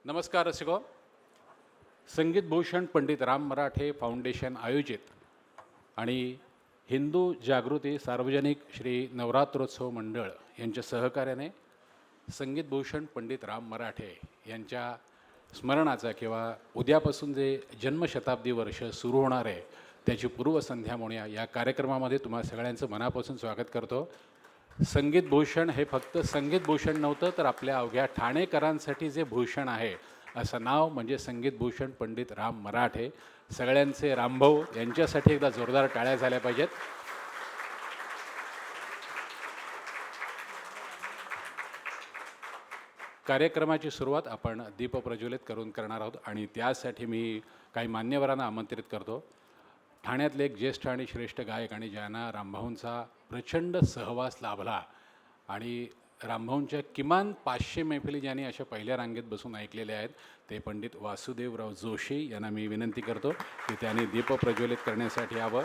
नमस्कार रसिको. संगीत भूषण पंडित राम मराठे फाउंडेशन आयोजित आणि हिंदू जागृती सार्वजनिक श्री नवरात्रोत्सव मंडळ यांच्या सहकार्याने संगीत भूषण पंडित राम मराठे यांच्या स्मरणाचा किंवा उद्यापासून जे जन्मशताब्दी वर्ष सुरू होणार आहे त्याची पूर्वसंध्या म्हणूया या कार्यक्रमामध्ये तुम्हा सगळ्यांचं मनापासून स्वागत करतो. संगीत भूषण हे फक्त संगीत भूषण नव्हतं तर आपल्या अवघ्या ठाणेकरांसाठी जे भूषण आहे असं नाव म्हणजे संगीत भूषण पंडित राम मराठे. सगळ्यांचे रामभाऊ यांच्यासाठी एकदा जोरदार टाळ्या झाल्या पाहिजेत. कार्यक्रमाची सुरुवात आपण दीप प्रज्वलित करून करणार आहोत आणि त्यासाठी मी काही मान्यवरांना आमंत्रित करतो. ठाण्यातले एक ज्येष्ठ आणि श्रेष्ठ गायक आणि ज्यांना रामभाऊंचा प्रचंड सहवास लाभला आणि रामभाऊंच्या किमान 500 मैफिली ज्यांनी अशा पहिल्या रांगेत बसून ऐकलेल्या आहेत ते पंडित वासुदेवराव जोशी यांना मी विनंती करतो की त्यांनी दीप प्रज्वलित करण्यासाठी यावं.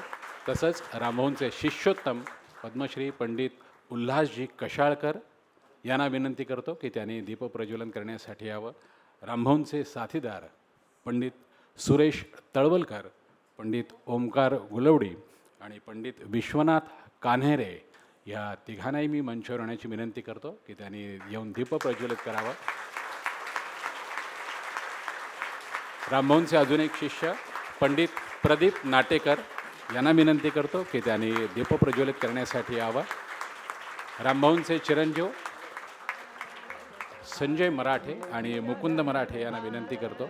तसंच रामभाऊंचे शिष्योत्तम पद्मश्री पंडित उल्हासजी कशाळकर यांना विनंती करतो की त्यांनी दीप प्रज्वलन करण्यासाठी यावं. रामभाऊंचे साथीदार पंडित सुरेश तळवलकर, पंडित ओमकार गुलवडी आणि पंडित विश्वनाथ कान्हेरे या तिघांनाही मी मंचावर येण्याची विनंती करतो की त्यांनी येऊन दीप प्रज्वलित करावं. रामभाऊंचे अजून एक शिष्य पंडित प्रदीप नाटेकर यांना विनंती करतो की त्यांनी दीप प्रज्वलित करण्यासाठी यावं. रामभाऊंचे चिरंजीव संजय मराठे आणि मुकुंद मराठे यांना विनंती करतो.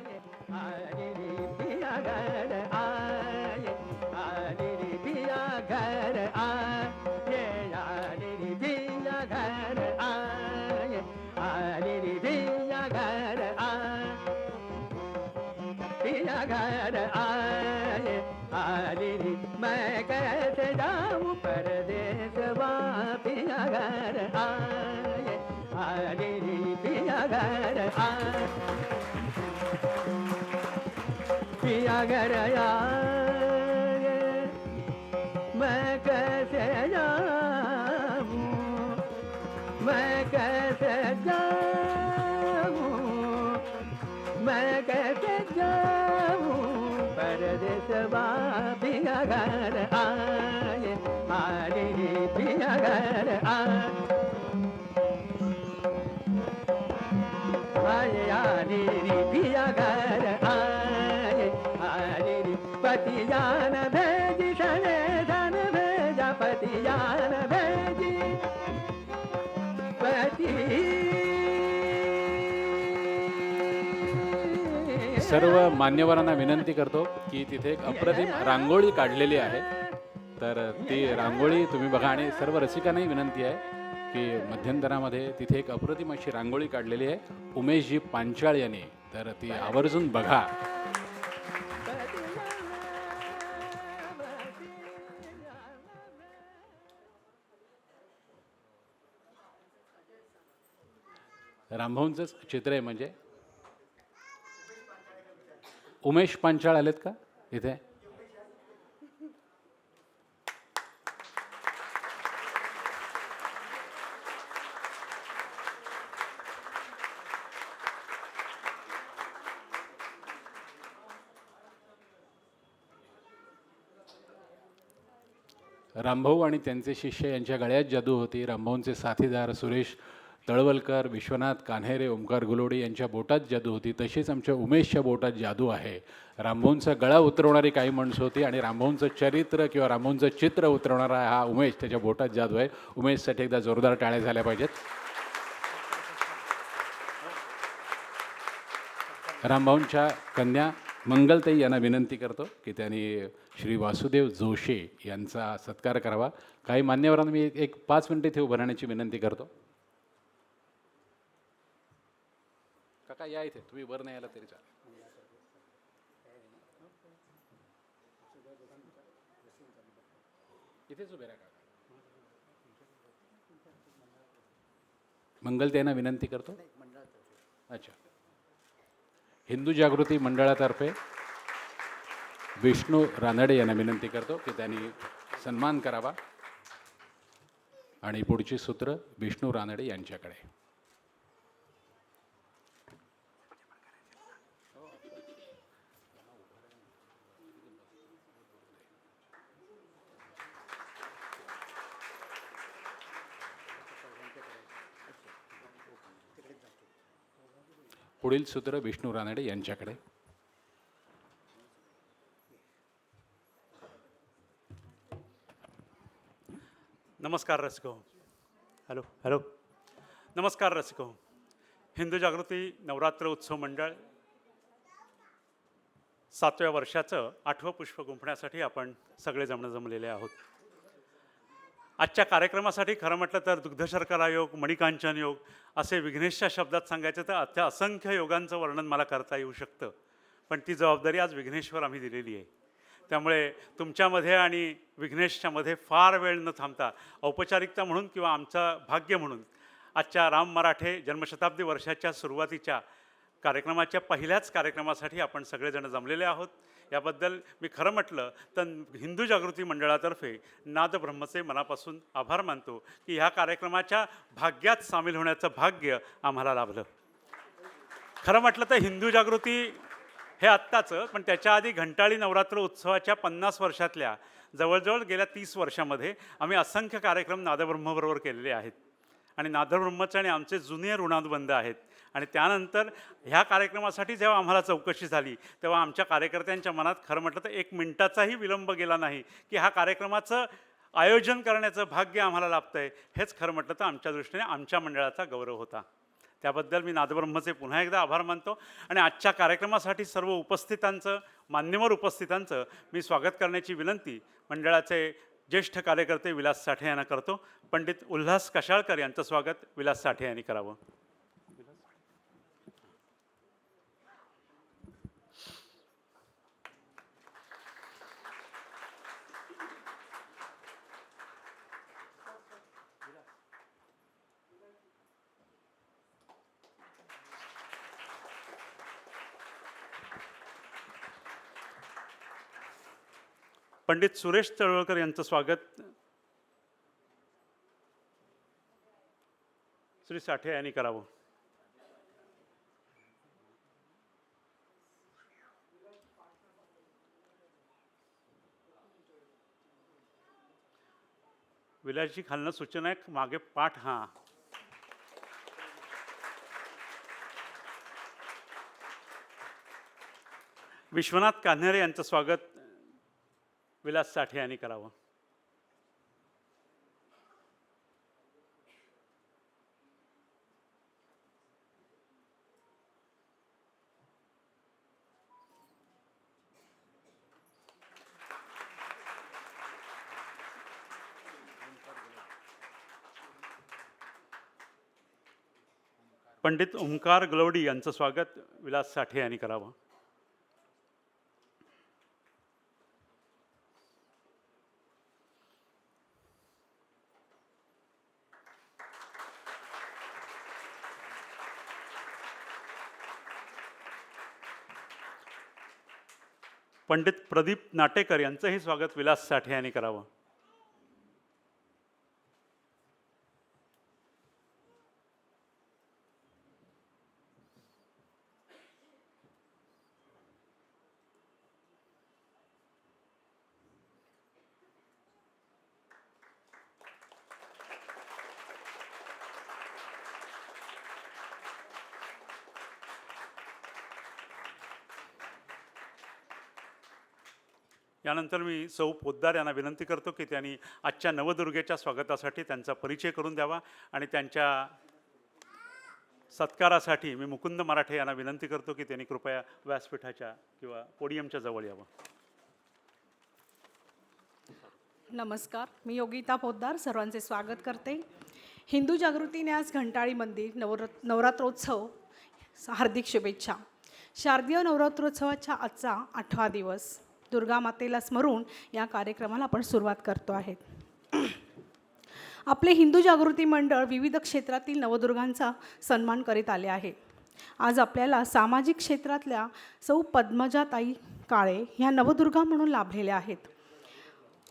मैं कैसे जाऊं परदेस पिया घर आए पिया घर पिया घर आए मैं कैसे जाऊं मैं कैसे जाऊं मैं कैसे जाऊं परदेस पिया घर आए पिया घर आए पिया घर आए पतियान भेजी शने धन भेजा पतियान भेजी पति. सर्व मान्यवरांना विनंती करतो की तिथे एक अप्रतिम रांगोळी काढलेली आहे तर ती रांगोळी तुम्ही बघा आणि सर्व रसिकांनाही विनंती आहे की मध्यंतरामध्ये तिथे एक अप्रतिम अशी रांगोळी काढलेली आहे उमेशजी पांचाळ यांनी, तर ती आवर्जून बघा. रामभाऊंचंच चित्र आहे म्हणजे उमेश पांचाळ आलेत का इथे? रामभाऊ आणि त्यांचे शिष्य यांच्या गळ्यात जादू होती. रामभाऊंचे साथीदार सुरेश तळवलकर, विश्वनाथ कान्हेरे, ओमकार गुलोडी यांच्या बोटात जादू होती. तशीच आमच्या उमेशच्या बोटात जादू आहे. रामभाऊंचा गळा उतरवणारी काही माणसं होती आणि रामभाऊंचं चरित्र किंवा रामभाऊंचं चित्र उतरवणारा हा उमेश, त्याच्या बोटात जादू आहे. उमेशसाठी एकदा जोरदार टाळ्या झाल्या पाहिजेत. रामभाऊंच्या कन्या मंगलताई यांना विनंती करतो की त्यांनी श्री वासुदेव जोशी यांचा सत्कार करावा. काही मान्यवरांना मी एक 5 मिनिटे इथे उभं राहण्याची विनंती करतो. काका या इथे, तुम्ही वर नाही आला तरी चालेल. इथेच उभे राहा काका. मंगलताईंना विनंती करतो. अच्छा, हिंदू जागृती मंडळातर्फे विष्णू रानडे यांना विनंती करतो की त्यांनी सन्मान करावा आणि पुढची सूत्र विष्णू रानडे यांच्याकडे. पुढील सूत्र विष्णू रानडे यांच्याकडे. नमस्कार रसिको. Hello hello. नमस्कार रसिको. हिंदू जागृती नवरात्र उत्सव मंडळ 7व्या वर्षाचं 8वं पुष्प गुंफण्यासाठी आपण सगळेजण जमलेले आहोत. आजच्या कार्यक्रमासाठी खरं म्हटलं तर दुग्धशर्करा योग, मणिकांचन योग असे विघ्नेशच्या शब्दात सांगायचं तर त्या असंख्य योगांचं वर्णन मला करता येऊ शकतं, पण ती जबाबदारी आज विघ्नेश्वर आम्ही दिलेली आहे. त्यामुळे तुमच्यामध्ये आणि विघ्नेशच्यामध्ये फार वेळ न थांबता औपचारिकता म्हणून किंवा आमचं भाग्य म्हणून आजच्या राम मराठे जन्मशताब्दी वर्षाच्या सुरुवातीच्या कार्यक्रमाच्या पहिल्याच कार्यक्रमासाठी आपण सगळेजण जमलेले आहोत. याबद्दल मी खरं म्हटलं तर हिंदू जागृती मंडळातर्फे नादब्रह्मचे मनापासून आभार मानतो की ह्या कार्यक्रमाच्या भाग्यात सामील होण्याचं भाग्य आम्हाला लाभलं. खरं म्हटलं तर हिंदू जागृती हे आत्ताचं, पण त्याच्या आधी घंटाळी नवरात्र उत्सवाच्या 50 वर्षातल्या जवळजवळ गेल्या 30 वर्षामध्ये आम्ही असंख्य कार्यक्रम नादब्रह्मबरोबर केलेले आहेत आणि नादब्रह्मचे आणि आमचे जुने ऋणानुबंध आहेत. आणि त्यानंतर ह्या कार्यक्रमासाठी जेव्हा आम्हाला चौकशी झाली तेव्हा आमच्या कार्यकर्त्यांच्या मनात खरं म्हटलं तर 1 मिनिटाचाही विलंब गेला नाही की ह्या कार्यक्रमाचं आयोजन करण्याचं भाग्य आम्हाला लाभतं आहे. हेच खरं म्हटलं तर आमच्या दृष्टीने आमच्या मंडळाचा गौरव होता. त्याबद्दल मी नादब्रह्मचे पुन्हा एकदा आभार मानतो आणि आजच्या कार्यक्रमासाठी सर्व उपस्थितांचं, मान्यवर उपस्थितांचं मी स्वागत करण्याची विनंती मंडळाचे ज्येष्ठ कार्यकर्ते विलास साठे यांना करतो. पंडित उल्हास कशाळकर यांचं स्वागत विलास साठे यांनी करावं. पंडित सुरेश तळवळकर यांचं स्वागत श्री साठे यांनी करावं. विलासजी खालनं सूचना आहे, मागे पाठ. हां, विश्वनाथ कान्हेरे यांचं स्वागत विलास साठे यांनी करावं. पंडित ओंकार गलवडी यांचं स्वागत विलास साठे यांनी करावं. पंडित प्रदीप नाटेकर यांचंही स्वागत विलास साठे यांनी करावं. यानंतर मी सौ पोद्दार यांना विनंती करतो की त्यांनी आजच्या नवदुर्गेच्या स्वागतासाठी त्यांचा परिचय करून द्यावा आणि त्यांच्या सत्कारासाठी मी मुकुंद मराठे यांना विनंती करतो की त्यांनी कृपया व्यासपीठाच्या किंवा पोडियमच्या जवळ यावं. नमस्कार, मी योगिता पोद्दार सर्वांचे स्वागत करते. हिंदू जागृतीने आज घंटाळी मंदिर नवरात्रोत्सव हार्दिक शुभेच्छा. शारदीय नवरात्रोत्सवाच्या आजचा 8वा दिवस दुर्गा मातेला स्मरून या कार्यक्रमाला आपण सुरुवात करतो आहेत. आपले हिंदू जागृती मंडळ विविध क्षेत्रातील नवदुर्गांचा सन्मान करीत आले आहे. आज आपल्याला सामाजिक क्षेत्रातल्या सौ पद्मजाताई काळे ह्या नवदुर्गा म्हणून लाभलेल्या आहेत.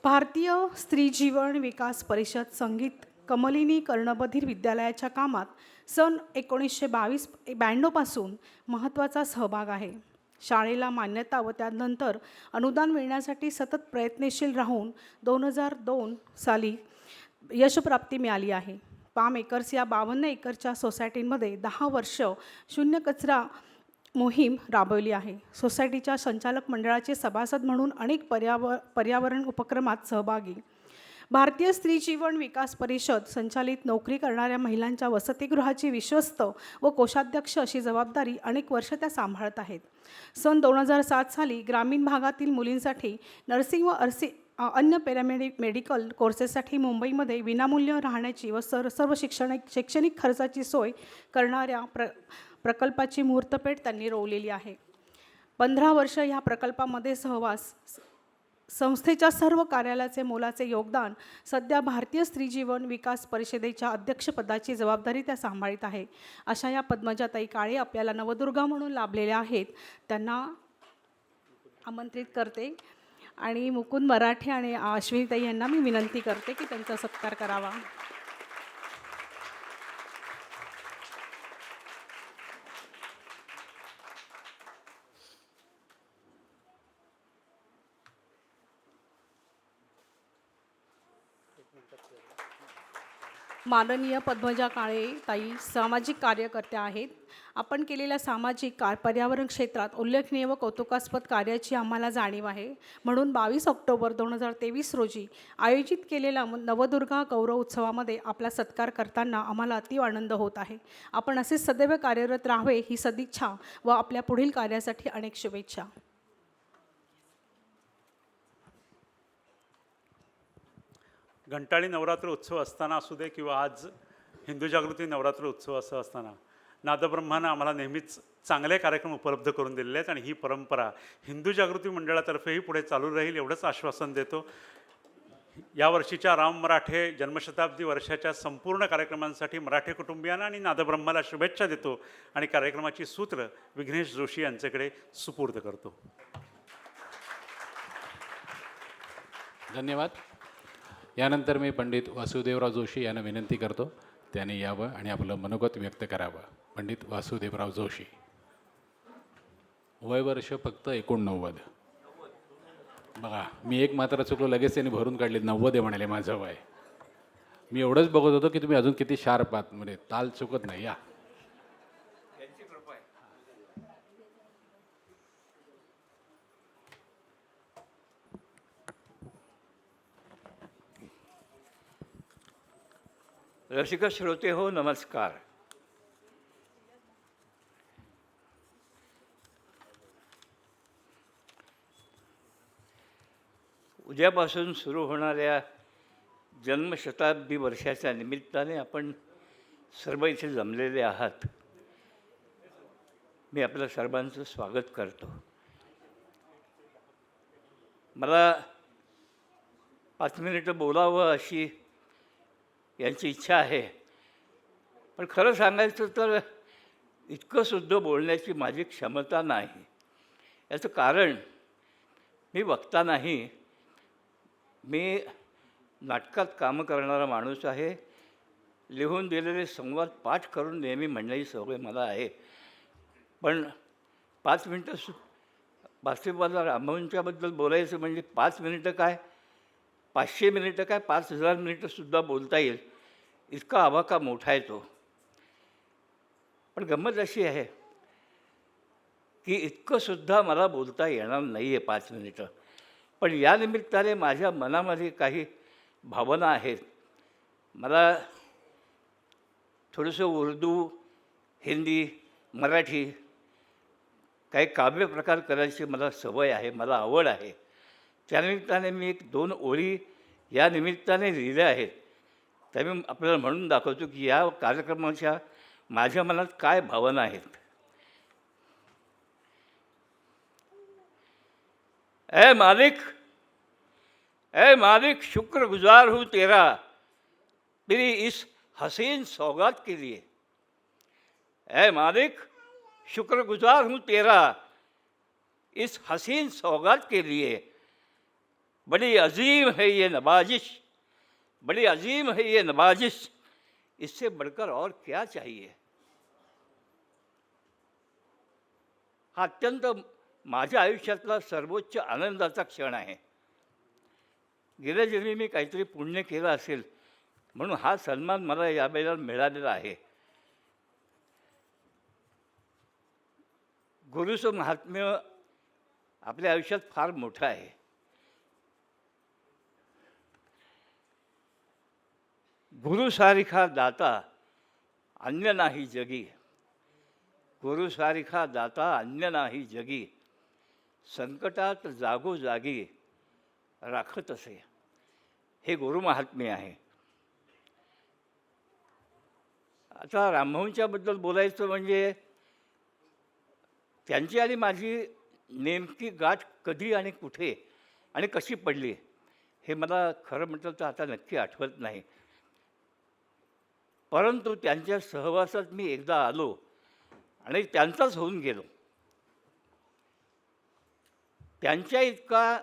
भारतीय स्त्री जीवन विकास परिषद संगीत कमलिनी कर्णबधीर विद्यालयाच्या कामात सन 1992 पासून महत्त्वाचा सहभाग आहे. शाळेला मान्यता व त्यानंतर अनुदान मिळण्यासाठी सतत प्रयत्नशील राहून 2002 साली यशप्राप्ती मिळाली आहे. पाम एकर्स या 52 एकरच्या सोसायटीमध्ये 10 वर्ष शून्य कचरा मोहीम राबवली आहे. सोसायटीच्या संचालक मंडळाचे सभासद म्हणून अनेक पर्यावरण उपक्रमात सहभागी. भारतीय स्त्री जीवन विकास परिषद संचालित नोकरी करणाऱ्या महिलांच्या वसतिगृहाची विश्वस्त व कोषाध्यक्ष अशी जबाबदारी अनेक वर्ष त्या सांभाळत आहेत. सन 2007 साली ग्रामीण भागातील मुलींसाठी नर्सिंग व अन्य मेडिकल कोर्सेससाठी मुंबईमध्ये विनामूल्य राहण्याची व सर्व शैक्षणिक खर्चाची सोय करणाऱ्या प्रकल्पाची मुहूर्तपेढ त्यांनी रोवलेली आहे. 15 वर्ष ह्या प्रकल्पामध्ये सहवास, संस्थेच्या सर्व कार्यालयाचे मोलाचे योगदान. सध्या भारतीय स्त्री जीवन विकास परिषदेच्या अध्यक्षपदाची जबाबदारी त्या सांभाळीत आहे. अशा या पद्मजाताई काळे आपल्याला नवदुर्गा म्हणून लाभलेल्या आहेत. त्यांना आमंत्रित करते आणि मुकुंद मराठे आणि अश्विनीताई यांना मी विनंती करते की त्यांचा सत्कार करावा. माननीय पद्मजा काळे ताई सामाजिक कार्यकर्त्या आहेत. आपण केलेल्या सामाजिक पर्यावरण क्षेत्रात उल्लेखनीय व कौतुकास्पद कार्याची आम्हाला जाणीव आहे. म्हणून 22 ऑक्टोबर 2023 रोजी आयोजित केलेल्या नवदुर्गा गौरव उत्सवामध्ये आपला सत्कार करताना आम्हाला अतीव आनंद होत आहे. आपण असे सदैव कार्यरत राहावे ही सदिच्छा व आपल्या पुढील कार्यासाठी अनेक शुभेच्छा. घंटाळी नवरात्र उत्सव असताना असू दे किंवा आज हिंदू जागृती नवरात्र उत्सव असं असताना नादब्रह्मानं आम्हाला नेहमीच चांगले कार्यक्रम उपलब्ध करून दिलेले आहेत आणि ही परंपरा हिंदू जागृती मंडळातर्फेही पुढे चालू राहील एवढंच आश्वासन देतो. यावर्षीच्या राम मराठे जन्मशताब्दी वर्षाच्या संपूर्ण कार्यक्रमांसाठी मराठे कुटुंबियांना आणि नादब्रह्माला शुभेच्छा देतो आणि कार्यक्रमाची सूत्र विघ्नेश जोशी यांच्याकडे सुपूर्द करतो. धन्यवाद. यानंतर मी पंडित वासुदेवराव जोशी यांना विनंती करतो त्याने यावं आणि आपलं मनोगत व्यक्त करावं. पंडित वासुदेवराव जोशी. वयवर्ष फक्त 89. बघा, मी एक मात्र चुकलो, लगेच त्यांनी भरून काढले. 90 म्हणाले माझं वय. मी एवढंच बघत होतो की तुम्ही अजून किती शार्प आहात, म्हणजे ताल चुकत नाही. या रसिक श्रोते हो, नमस्कार. उद्यापासून सुरू होणाऱ्या जन्मशताब्दी वर्षाच्या निमित्ताने आपण सर्व इथे जमलेले आहात. मी आपल्या सर्वांचं स्वागत करतो. मला 5 मिनिटं बोलावं अशी यांची इच्छा आहे, पण खरं सांगायचं तर इतकंसुद्धा बोलण्याची माझी क्षमता नाही. याचं कारण मी वक्ता नाही, मी नाटकात कामं करणारा माणूस आहे. लिहून दिलेले संवाद पाठ करून नेहमी म्हणण्याची सवय मला आहे. पण 5 मिनटं बास्केटबॉलला रामभाऊंच्याबद्दल बोलायचं म्हणजे 5 मिनिटं काय, 500 मिनिटं काय, 5000 मिनिटंसुद्धा बोलता येईल इतका आवाका मोठा आहे तो. पण गंमत अशी आहे की इतकंसुद्धा मला बोलता येणार नाही आहे 5 मिनिटं. पण या निमित्ताने माझ्या मनामध्ये काही भावना आहेत. मला थोडंसं उर्दू, हिंदी, मराठी काही काव्यप्रकार करायची मला सवय आहे, मला आवड आहे. त्यानिमित्ताने मी 1-2 ओळी या निमित्ताने लिहिल्या आहेत. त्या मी आपल्याला म्हणून दाखवतो की या कार्यक्रमाच्या माझ्या मनात काय भावना आहेत. ए मालिक शुक्रगुजार हूँ तेरा मेरी इस हसीन सौगात के लिए. ए मालिक शुक्रगुजार हूँ तेरा इस हसीन सौगात के लिए. बड़ी अजीम है ये नवाजिश, बड़ी अजीम है ये नवाजिश, इससे बढ़कर और क्या चाहिए. हा अत्यंत माझ्या आयुष्यातला सर्वोच्च आनंदाचा क्षण आहे. गेल्या जन्मी मी काहीतरी पुण्य केलं असेल म्हणून हा सन्मान मला यावेळेला मिळालेला आहे. गुरुचं महात्म्य आपल्या आयुष्यात फार मोठं आहे. गुरुसारिखा दाता अन्य नाही जगी, गुरुसारिखा दाता अन्य नाही जगी, संकटात जागोजागी राखत असे. हे गुरुमहात्म्य आहे. आता रामभाऊंच्याबद्दल बोलायचं म्हणजे त्यांची आणि माझी नेमकी गाठ कधी आणि कुठे आणि कशी पडली हे मला खरं म्हटलं तर आता नक्की आठवत नाही. परंतु त्यांच्या सहवासात मी एकदा आलो आणि त्यांचाच होऊन गेलो. त्यांच्या इतका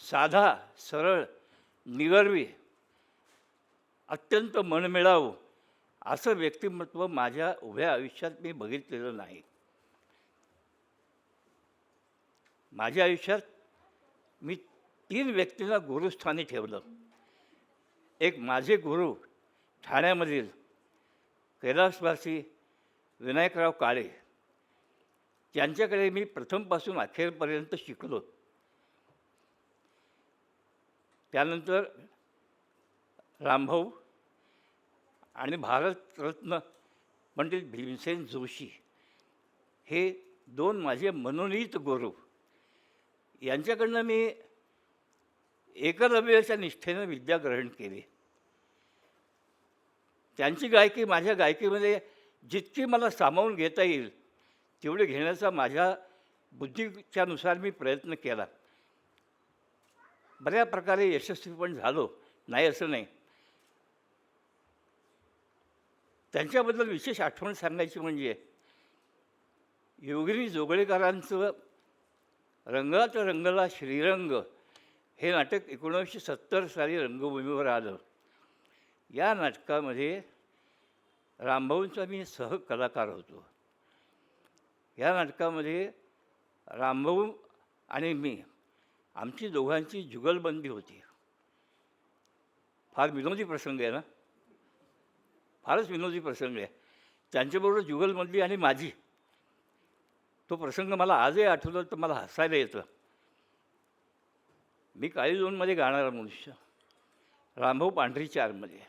साधा, सरळ, निगर्वी, अत्यंत मनमिळावू असं व्यक्तिमत्व माझ्या उभ्या आयुष्यात मी बघितलेलं नाही. माझ्या आयुष्यात मी 3 व्यक्तींना गुरुस्थानी ठेवलं. एक माझे गुरु ठाण्यामधील कैलासवासी विनायकराव काळे, त्यांच्याकडे मी प्रथमपासून अखेरपर्यंत शिकलो. त्यानंतर रामभाऊ आणि भारतरत्न पंडित भीमसेन जोशी हे 2 माझे मनोनीत गुरु. यांच्याकडनं मी एकलव्याच्या निष्ठेनं विद्या ग्रहण केली. त्यांची गायकी माझ्या गायकीमध्ये जितकी मला सामावून घेता येईल तेवढे घेण्याचा माझ्या बुद्धीच्यानुसार मी प्रयत्न केला. बऱ्या प्रकारे यशस्वी पण झालो, नाही असं नाही. त्यांच्याबद्दल विशेष आठवण सांगायची म्हणजे योगिनी जोगळेकरांचं रंगात रंगला श्रीरंग हे नाटक 1970 साली रंगभूमीवर आलं. या नाटकामध्ये रामभाऊंचा मी सहकलाकार होतो. या नाटकामध्ये रामभाऊ आणि मी आमची दोघांची जुगलबंदी होती. फार विनोदी प्रसंग आहे ना, फारच विनोदी प्रसंग आहे. त्यांच्याबरोबर जुगलबंदी आणि माझी, तो प्रसंग मला आजही आठवलं तर मला हसायला येतं. मी काळी दोनमध्ये गाणारा मनुष्य, रामभाऊ पांढरी चारमध्ये.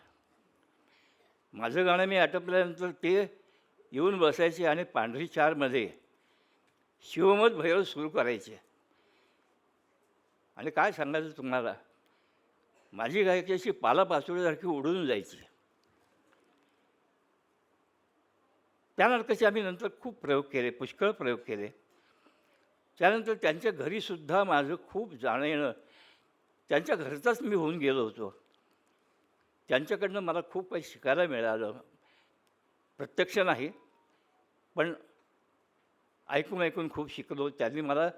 माझं गाणं मी आटपल्यानंतर ते येऊन बसायचे आणि पांढरी चारमध्ये शिवमत भैरव सुरू करायचे. आणि काय सांगायचं तुम्हाला, माझी गायकी अशी पालापाचोळ्यासारखी उडून जायची. त्या नाटकाचे आम्ही नंतर खूप प्रयोग केले, पुष्कळ प्रयोग केले. त्यानंतर त्यांच्या घरीसुद्धा माझं खूप जाणं येणं, त्यांच्या घरचाच मी होऊन गेलो होतो. त्यांच्याकडनं मला खूप काही शिकायला मिळालं. प्रत्यक्ष नाही, पण ऐकून ऐकून खूप शिकलो. त्यांनी मला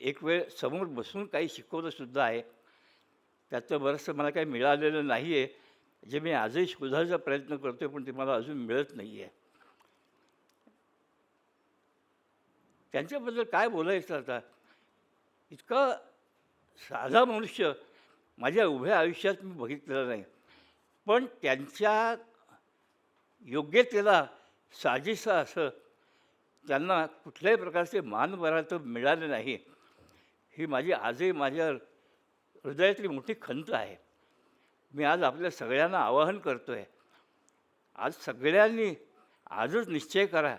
एक वेळ समोर बसून काही शिकवलंसुद्धा आहे. त्याचं बरंचसं मला काही मिळालेलं नाही आहे, जे मी आजही शोधायचा प्रयत्न करतो आहे, पण ते मला अजून मिळत नाही आहे. त्यांच्याबद्दल काय बोलायचं आता. इतका साधा मनुष्य माझ्या उभ्या आयुष्यात मी बघितलेला नाही. पण त्यांच्या योग्यतेला साजेसं असं त्यांना कुठल्याही प्रकारचे मानपरात मिळाले नाही, ही माझी आजही माझ्या हृदयातली मोठी खंत आहे. मी आज आपल्या सगळ्यांना आवाहन करतो आहे, आज सगळ्यांनी आजच निश्चय करा,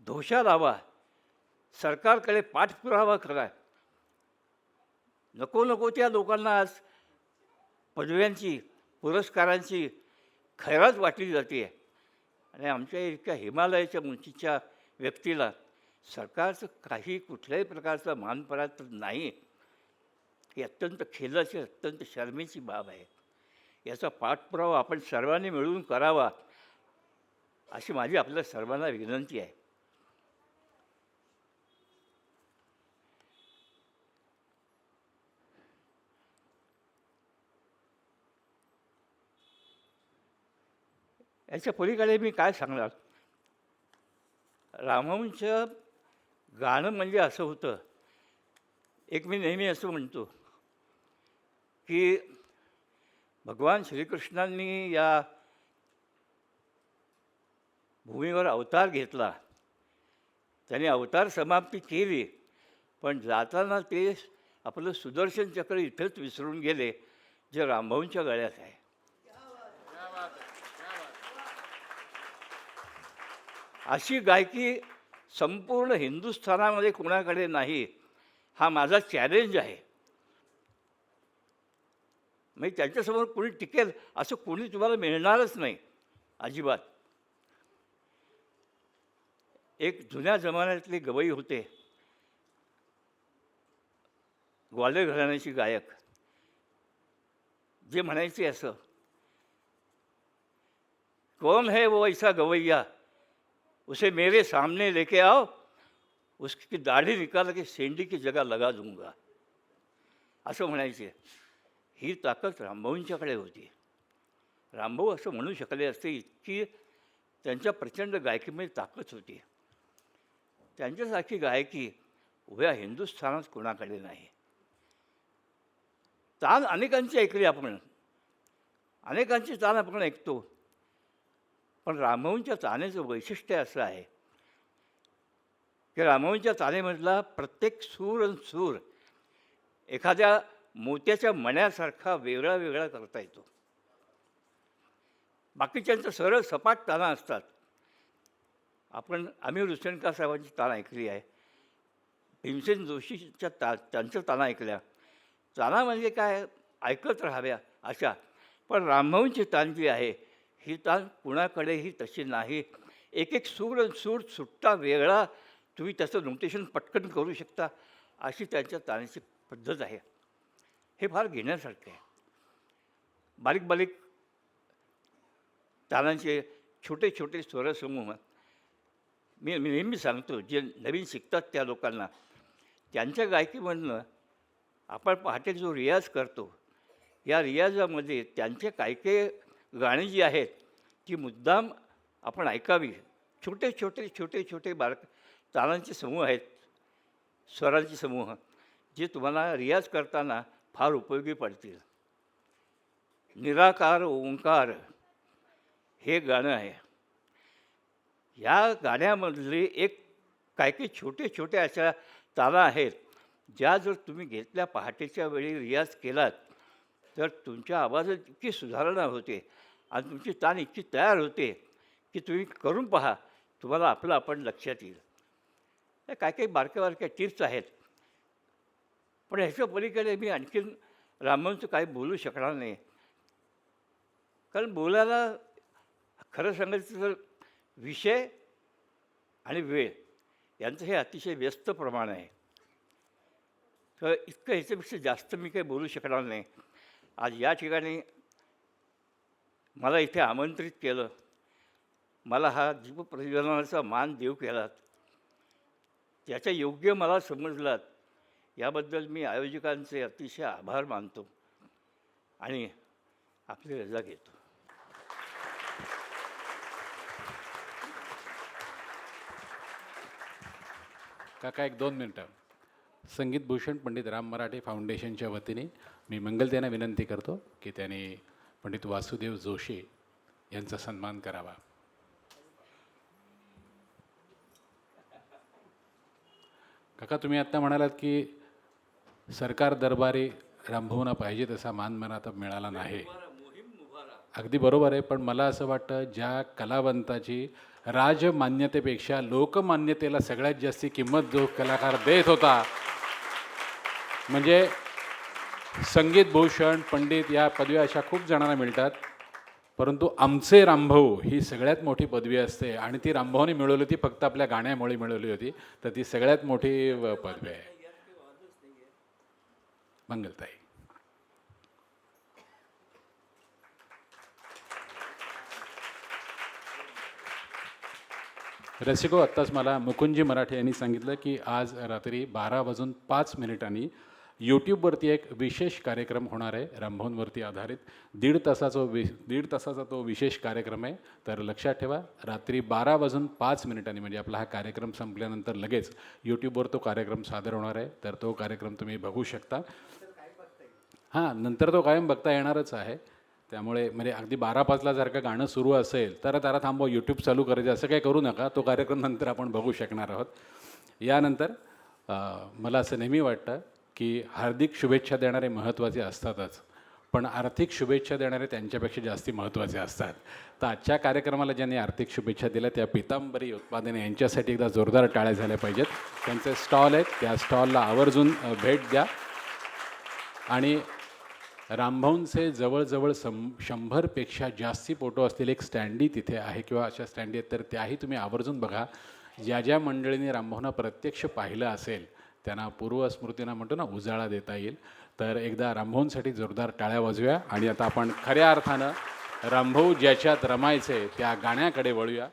धोशा लावा, सरकारकडे पाठपुरावा करा. नको नको त्या लोकांना आज पदव्यांची, पुरस्कारांची खैरात वाटली जाते आहे आणि आमच्या इतक्या हिमालयाच्या उंचीच्या व्यक्तीला सरकारचं काही कुठल्याही प्रकारचा मानपरात नाही. ही अत्यंत खेदाची, अत्यंत शर्मेची बाब आहे. याचा पाठपुरावा आपण सर्वांनी मिळून करावा अशी माझी आपल्या सर्वांना विनंती आहे. याच्या पलीकडे मी काय सांगणार. रामभाऊंचं गाणं म्हणजे असं होतं, एक मी नेहमी असं म्हणतो की भगवान श्रीकृष्णांनी या भूमीवर अवतार घेतला त्यांनी अवतार समाप्ती केली, पण जाताना ते आपलं सुदर्शन चक्र इथंच विसरून गेले जे रामभाऊंच्या गळ्यात आहे. अशी गायकी संपूर्ण हिंदुस्थानामध्ये कोणाकडे नाही, हा माझा चॅलेंज आहे. म्हणजे त्यांच्यासमोर कोणी टिकेल असं कोणी तुम्हाला मिळणारच नाही अजिबात. एक जुन्या जमान्यातले गवई होते, ग्वाल्हेर घराण्याचे गायक, जे म्हणायचे असं, कौन है वो ऐसा गवैया उसे मेरे सामने लेके आओ, उसकी दाढ़ी निकाल के सेंडी की जगह लगा दूंगा, असं म्हणायचे. ही ताकद रामभाऊंच्याकडे होती. रामभाऊ असं म्हणू शकले असते, इतकी त्यांच्या प्रचंड गायकीमध्ये ताकद होती. त्यांच्यासारखी गायकी उभ्या हिंदुस्थानात कोणाकडे नाही. तान अनेकांची ऐकली आपण, अनेकांची तान आपण ऐकतो, पण रामभाऊंच्या तानेचं वैशिष्ट्य असं आहे की रामभाऊंच्या तानेमधला प्रत्येक सूर आणि सूर एखाद्या मोत्याच्या मण्यासारखा वेगळा वेगळा करता येतो. बाकीच्यांचं सरळ सपाट ताना असतात. आपण अमीर हुसेनका साहेबांची तान ऐकली आहे, भीमसेन जोशीच्या त्यांचं ताना ऐकल्या. ताना म्हणजे काय, ऐकत राहाव्या अशा. पण रामभाऊंची तान जी आहे, ही तान कुणाकडेही तशी नाही. एक एक सूर आणि सूर सुट्टा वेगळा, तुम्ही त्याचं नोटेशन पटकन करू शकता, अशी त्यांच्या तानाची पद्धत आहे. हे फार घेण्यासारखं आहे. बारीक बारीक तानांचे छोटे छोटे स्वरसमूह मी नेहमी सांगतो, जे नवीन शिकतात त्या लोकांना, त्यांच्या गायकीमधनं आपण पहाटे जो रियाज करतो, या रियाजामध्ये त्यांचे काही काही गाणी जी आहेत ती मुद्दाम आपण ऐकावी. छोटे छोटे छोटे छोटे तालांचे समूह आहेत, स्वरांचे समूह, जे तुम्हाला रियाज करताना फार उपयोगी पडतील. निराकार ओंकार हे गाणं आहे. या गाण्यामधले एक काही काही छोटे छोटे अशा ताला आहेत, ज्या जर तुम्ही घेतल्या पहाटेच्या वेळी रियाज केलात तर तुमच्या आवाजात इतकी सुधारणा होते आणि तुमची तान इतकी तयार होते की तुम्ही करून पहा, तुम्हाला आपलं आपण लक्षात येईल. या काही काही बारक्या बारक्या टिप्स आहेत, पण ह्याच्या पलीकडे मी आणखीन रामभाऊंचं काही बोलू शकणार नाही. कारण बोलायला खरं सांगायचं तर विषय आणि वेळ यांचं हे अतिशय व्यस्त प्रमाण आहे. तर इतकं ह्याच्यापेक्षा जास्त मी काही बोलू शकणार नाही. आज या ठिकाणी मला इथे आमंत्रित केलं, मला हा दीपप्रज्वलनाचा मान देव केलात, त्याच्या योग्य मला समजलात, याबद्दल मी आयोजकांचे अतिशय आभार मानतो आणि आपली रजा घेतो. काका एक 2 मिनटं. संगीत भूषण पंडित राम मराठे फाउंडेशनच्या वतीने मी मंगलतेना विनंती करतो की त्यांनी पंडित वासुदेव जोशी यांचा सन्मान करावा. काका, तुम्ही आत्ता म्हणालात की सरकार दरबारी रामभाऊंना पाहिजे तसा मान मला आता मिळाला नाही. अगदी बरोबर आहे, पण मला असं वाटतं ज्या कलावंताची राजमान्यतेपेक्षा लोकमान्यतेला सगळ्यात जास्ती किंमत जो कलाकार देत होता, म्हणजे संगीत भूषण पंडित या पदव्या अशा खूप जणांना मिळतात, परंतु आमचे रामभाऊ ही सगळ्यात मोठी पदवी असते आणि ती रामभाऊने मिळवली होती, फक्त आपल्या गाण्यामुळे मिळवली होती, तर ती सगळ्यात मोठी पदवी आहे. मंगलताई. रसिको, आत्ताच मला मुकुंदजी मराठे यांनी सांगितलं की आज रात्री 12:05 यूट्यूबवरती एक विशेष कार्यक्रम होणार आहे, रामभाऊंवरती आधारित 1.5 तासाचा तो विशेष कार्यक्रम आहे. तर लक्षात ठेवा, रात्री 12:05 म्हणजे आपला हा कार्यक्रम संपल्यानंतर लगेच यूट्यूबवर तो कार्यक्रम सादर होणार आहे. तर तो कार्यक्रम तुम्ही बघू शकता. हां, नंतर तो कायम बघता येणारच आहे. त्यामुळे म्हणजे अगदी 12-5ला जर का गाणं सुरू असेल तर त्याला थांबव, यूट्यूब चालू करायचं असं काही करू नका. तो कार्यक्रम नंतर आपण बघू शकणार आहोत. यानंतर मला असं नेहमी वाटतं की हार्दिक शुभेच्छा देणारे महत्त्वाचे असतातच, पण आर्थिक शुभेच्छा देणारे त्यांच्यापेक्षा जास्ती महत्त्वाचे असतात. तर आजच्या कार्यक्रमाला ज्यांनी आर्थिक शुभेच्छा दिल्या त्या पितांबरी उत्पादने यांच्यासाठी एकदा जोरदार टाळ्या झाल्या पाहिजेत. त्यांचे स्टॉल आहेत, त्या स्टॉलला आवर्जून भेट द्या. आणि रामभाऊंचे जवळजवळ 100पेक्षा जास्ती फोटो असलेले एक स्टँडी तिथे आहे किंवा अशा स्टँडी आहेत, तर त्याही तुम्ही आवर्जून बघा. ज्या ज्या मंडळींनी रामभाऊंना प्रत्यक्ष पाहिलं असेल त्यांना पूर्वस्मृतींना म्हणतो ना उजाळा देता येईल. तर एकदा रामभाऊंसाठी जोरदार टाळ्या वाजूया आणि आता आपण खऱ्या अर्थानं रामभाऊ ज्याच्यात रमायचे त्या गाण्याकडे वळूया.